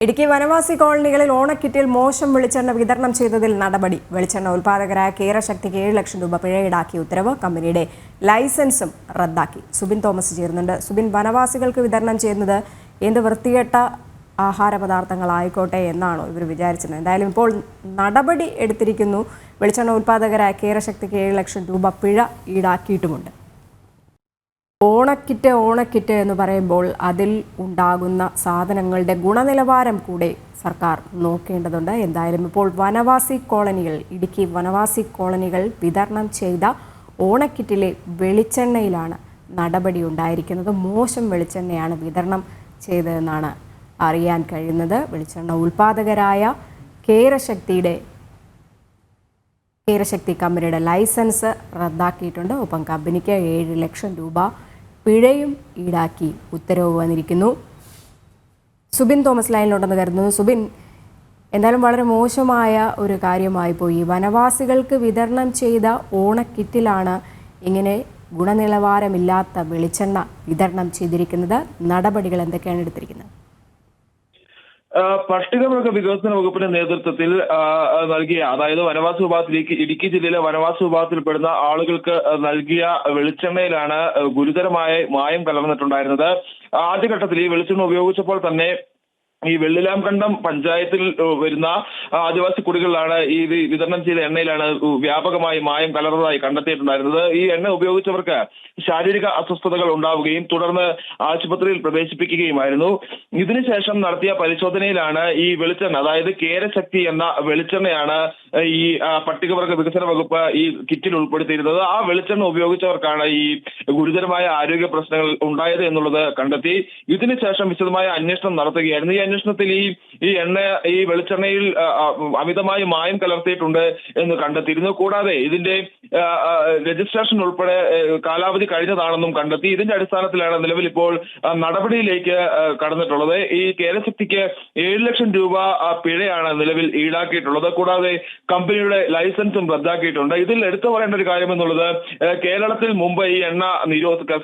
ഇടുക്കി വനവാസി കോളനികളിൽ ഓണക്കിറ്റിൽ മോശം വെളിച്ചെണ്ണ വിതരണം ചെയ്തതിൽ നടപടി. വെളിച്ചെണ്ണ ഉൽപ്പാദകരായ കേരശക്തിക്ക് 7 ലക്ഷം രൂപ പിഴ ഈടാക്കിയ ഉത്തരവ്. കമ്പനിയുടെ ലൈസൻസും റദ്ദാക്കി. സുബിൻ തോമസ് ചേരുന്നുണ്ട്. സുബിൻ, വനവാസികൾക്ക് വിതരണം ചെയ്യുന്നത് എന്ത് വൃത്തികെട്ട ആഹാര പദാർത്ഥങ്ങളായിക്കോട്ടെ എന്നാണോ ഇവർ വിചാരിച്ചത്? എന്തായാലും ഇപ്പോൾ നടപടി എടുത്തിരിക്കുന്നു. വെളിച്ചെണ്ണ ഉൽപ്പാദകരായ കേരശക്തിക്ക് 7 ലക്ഷം രൂപ പിഴ ഈടാക്കിയിട്ടുമുണ്ട്. ഓണക്കിറ്റ് എന്ന് പറയുമ്പോൾ അതിൽ ഉണ്ടാകുന്ന സാധനങ്ങളുടെ ഗുണനിലവാരം കൂടെ സർക്കാർ നോക്കേണ്ടതുണ്ട്. എന്തായാലും ഇപ്പോൾ ഇടുക്കി വനവാസി കോളനികൾ വിതരണം ചെയ്ത ഓണക്കിറ്റിലെ വെളിച്ചെണ്ണയിലാണ് നടപടി ഉണ്ടായിരിക്കുന്നത്. മോശം വെളിച്ചെണ്ണയാണ് വിതരണം ചെയ്തതെന്നാണ് അറിയാൻ കഴിയുന്നത്. വെളിച്ചെണ്ണ ഉൽപ്പാദകരായ കേരശക്തി കമ്പനിയുടെ ലൈസൻസ് റദ്ദാക്കിയിട്ടുണ്ട്. ഒപ്പം കമ്പനിക്ക് 7 ലക്ഷം രൂപ പിഴയും ഈടാക്കി ഉത്തരവ് വന്നിരിക്കുന്നു. സുബിൻ തോമസ് ലൈനിലുണ്ടെന്ന് കരുതുന്നു. സുബിൻ, എന്തായാലും വളരെ മോശമായ ഒരു കാര്യമായി പോയി. വനവാസികൾക്ക് വിതരണം ചെയ്ത ഓണക്കിറ്റിലാണ് ഇങ്ങനെ ഗുണനിലവാരമില്ലാത്ത വെളിച്ചെണ്ണ വിതരണം ചെയ്തിരിക്കുന്നത്. നടപടികൾ എന്തൊക്കെയാണ് എടുത്തിരിക്കുന്നത്? പട്ടികവർഗ വികസന വകുപ്പിന്റെ നേതൃത്വത്തിൽ നൽകിയ, അതായത് വനവാസ വിഭാഗത്തിലേക്ക് ഇടുക്കി ജില്ലയിലെ വനവാസ വിഭാഗത്തിൽപ്പെടുന്ന ആളുകൾക്ക് നൽകിയ വെളിച്ചെണ്ണയിലാണ് ഗുരുതരമായ മായം കലർന്നിട്ടുണ്ടായിരുന്നത്. ആദ്യഘട്ടത്തിൽ ഈ വെളിച്ചെണ്ണ ഉപയോഗിച്ചപ്പോൾ തന്നെ ഈ വെള്ളിലാംകണ്ടം പഞ്ചായത്തിൽ വരുന്ന ആദിവാസി കുടികളിലാണ് ഈ വിതരണം ചെയ്ത എണ്ണയിലാണ് വ്യാപകമായി മായം കലർന്നതായി കണ്ടെത്തിയിട്ടുണ്ടായിരുന്നത്. ഈ എണ്ണ ഉപയോഗിച്ചവർക്ക് ശാരീരിക അസ്വസ്ഥതകൾ ഉണ്ടാവുകയും തുടർന്ന് ആശുപത്രിയിൽ പ്രവേശിപ്പിക്കുകയുമായിരുന്നു. ഇതിനുശേഷം നടത്തിയ പരിശോധനയിലാണ് ഈ വെളിച്ചെണ്ണ, അതായത് കേരശക്തി എന്ന വെളിച്ചെണ്ണയാണ് ഈ പട്ടികവർഗ വികസന വകുപ്പ് ഈ കിറ്റിൽ ഉൾപ്പെടുത്തിയിരുന്നത്. ആ വെളിച്ചെണ്ണ ഉപയോഗിച്ചവർക്കാണ് ഈ ഗുരുതരമായ ആരോഗ്യ പ്രശ്നങ്ങൾ ഉണ്ടായത് എന്നുള്ളത് കണ്ടെത്തി. ഇതിനുശേഷം വിശദമായ അന്വേഷണം നടത്തുകയായിരുന്നു. ഈ അന്വേഷണത്തിൽ ഈ വെളിച്ചെണ്ണയിൽ അമിതമായി മായം കലർത്തിയിട്ടുണ്ട് എന്ന് കണ്ടെത്തിയിരുന്നു. കൂടാതെ ഇതിന്റെ രജിസ്ട്രേഷൻ ഉൾപ്പെടെ കാലാവധി കഴിഞ്ഞതാണെന്നും കണ്ടെത്തി. ഇതിന്റെ അടിസ്ഥാനത്തിലാണ് നിലവിൽ ഇപ്പോൾ നടപടിയിലേക്ക് കടന്നിട്ടുള്ളത്. ഈ കേരശക്തിക്ക് 7 ലക്ഷം രൂപ പിഴയാണ് നിലവിൽ ഈടാക്കിയിട്ടുള്ളത്. കൂടാതെ കമ്പനിയുടെ ലൈസൻസും റദ്ദാക്കിയിട്ടുണ്ട്. ഇതിൽ എടുത്തു പറയേണ്ട ഒരു കാര്യം എന്നുള്ളത്, കേരളത്തിൽ മുമ്പ് ഈ എണ്ണ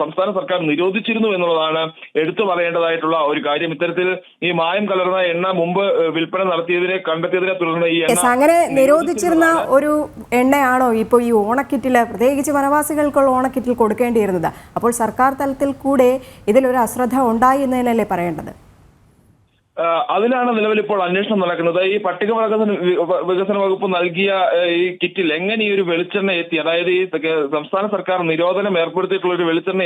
സംസ്ഥാന സർക്കാർ നിരോധിച്ചിരുന്നു എന്നുള്ളതാണ് എടുത്തു പറയേണ്ടതായിട്ടുള്ള ഒരു കാര്യം. ഇത്തരത്തിൽ ഈ മായം കലർന്ന എണ്ണ മുമ്പ് വിൽപ്പന കണ്ടെത്തിയതിനെ തുടർന്ന് ഈ എണ്ണ അങ്ങനെ നിരോധിച്ചിരുന്ന ഒരു എണ്ണയാണോ ഇപ്പോൾ ഈ ഓണക്കിറ്റിൽ, പ്രത്യേകിച്ച് വനവാസികൾക്കുള്ള ഓണക്കിറ്റിൽ കൊടുക്കേണ്ടിയിരുന്നത്? അപ്പോൾ സർക്കാർ തലത്തിൽ കൂടെ ഇതിലൊരു അശ്രദ്ധ ഉണ്ടായി എന്ന് തന്നെയല്ലേ പറയേണ്ടത്? അതിലാണ് നിലവിൽ ഇപ്പോൾ അന്വേഷണം നടക്കുന്നത്. ഈ പട്ടികവർഗ വികസന വകുപ്പ് നൽകിയ ഈ കിറ്റിൽ എങ്ങനെ ഈ ഒരു വെളിച്ചെണ്ണ എത്തി, അതായത് ഈ സംസ്ഥാന സർക്കാർ നിരോധനം ഏർപ്പെടുത്തിയിട്ടുള്ള ഒരു വെളിച്ചെണ്ണ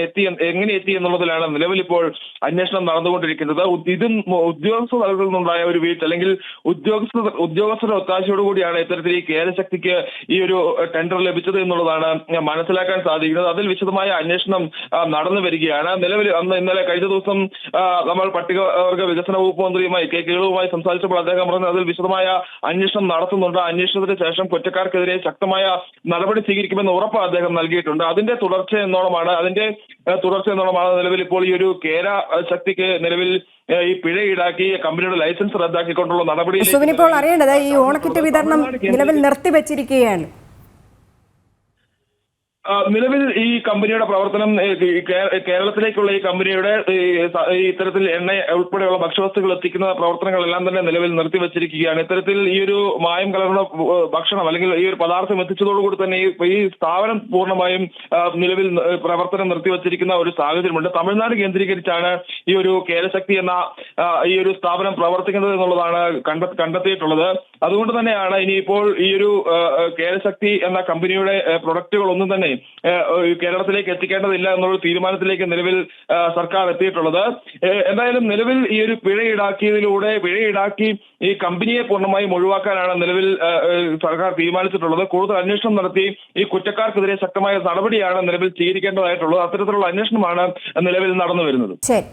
എങ്ങനെ എത്തി എന്നുള്ളതിലാണ് നിലവിൽ ഇപ്പോൾ അന്വേഷണം നടന്നുകൊണ്ടിരിക്കുന്നത്. ഇതും ഉദ്യോഗസ്ഥ തലത്തിൽ നിന്നുണ്ടായ ഒരു വീഴ്ച, അല്ലെങ്കിൽ ഉദ്യോഗസ്ഥരുടെ ഒത്താശയോടുകൂടിയാണ് ഇത്തരത്തിൽ ഈ കേരശക്തിക്ക് ഈ ഒരു ടെൻഡർ ലഭിച്ചത് എന്നുള്ളതാണ് മനസ്സിലാക്കാൻ സാധിക്കുന്നത്. അതിൽ വിശദമായ അന്വേഷണം നടന്നു വരികയാണ്. നിലവിൽ ഇന്നലെ കഴിഞ്ഞ ദിവസം നമ്മൾ പട്ടികവർഗ വികസന വകുപ്പ് കെ കേളുവുമായി സംസാരിച്ചപ്പോൾ അദ്ദേഹം പറഞ്ഞു അതിൽ വിശദമായ അന്വേഷണം നടത്തുന്നുണ്ട്. അന്വേഷണത്തിന് ശേഷം കുറ്റക്കാർക്കെതിരെ ശക്തമായ നടപടി സ്വീകരിക്കുമെന്ന് ഉറപ്പ് അദ്ദേഹം നൽകിയിട്ടുണ്ട്. അതിന്റെ തുടർച്ച എന്നോണമാണ് നിലവിൽ ഇപ്പോൾ ഈ ഒരു കേരശക്തിക്ക് നിലവിൽ ഈ പിഴ ഈടാക്കി കമ്പനിയുടെ ലൈസൻസ് റദ്ദാക്കിക്കൊണ്ടുള്ള നടപടി. ഇപ്പോൾ അറിയേണ്ടത്, ഈ ഓണക്കിറ്റ് വിതരണം നിലവിൽ നിർത്തിവെച്ചിരിക്കുകയാണ്. നിലവിൽ ഈ കമ്പനിയുടെ പ്രവർത്തനം, കേരളത്തിലേക്കുള്ള ഈ കമ്പനിയുടെ ഇത്തരത്തിൽ എണ്ണ ഉൾപ്പെടെയുള്ള ഭക്ഷ്യവസ്തുക്കൾ എത്തിക്കുന്ന പ്രവർത്തനങ്ങളെല്ലാം തന്നെ നിലവിൽ നിർത്തിവെച്ചിരിക്കുകയാണ്. ഇത്തരത്തിൽ ഈ ഒരു മായം കലർന്ന ഭക്ഷണം അല്ലെങ്കിൽ ഈ ഒരു പദാർത്ഥം എത്തിച്ചതോടുകൂടി തന്നെ ഈ സ്ഥാപനം പൂർണ്ണമായും നിലവിൽ പ്രവർത്തനം നിർത്തിവെച്ചിരിക്കുന്ന ഒരു സാഹചര്യമുണ്ട്. തമിഴ്നാട് കേന്ദ്രീകരിച്ചാണ് ഈ ഒരു കേരശക്തി എന്ന ഈ ഒരു സ്ഥാപനം പ്രവർത്തിക്കുന്നത് എന്നുള്ളതാണ് കണ്ടെത്തിയിട്ടുള്ളത്. അതുകൊണ്ട് തന്നെയാണ് ഇനിയിപ്പോൾ ഈ ഒരു കേരശക്തി എന്ന കമ്പനിയുടെ പ്രൊഡക്റ്റുകളൊന്നും തന്നെ കേരളത്തിലേക്ക് എത്തിക്കേണ്ടതില്ല എന്നുള്ള തീരുമാനത്തിലേക്ക് നിലവിൽ സർക്കാർ എത്തിയിട്ടുള്ളത്. എന്തായാലും നിലവിൽ ഈ ഒരു പിഴ ഈടാക്കി ഈ കമ്പനിയെ പൂർണ്ണമായും ഒഴിവാക്കാനാണ് നിലവിൽ സർക്കാർ തീരുമാനിച്ചിട്ടുള്ളത്. കൂടുതൽ അന്വേഷണം നടത്തി ഈ കുറ്റക്കാർക്കെതിരെ ശക്തമായ നടപടിയാണ് നിലവിൽ സ്വീകരിക്കേണ്ടതായിട്ടുള്ളത്. അത്തരത്തിലുള്ള അന്വേഷണമാണ് നിലവിൽ നടന്നു വരുന്നത്. ശരി.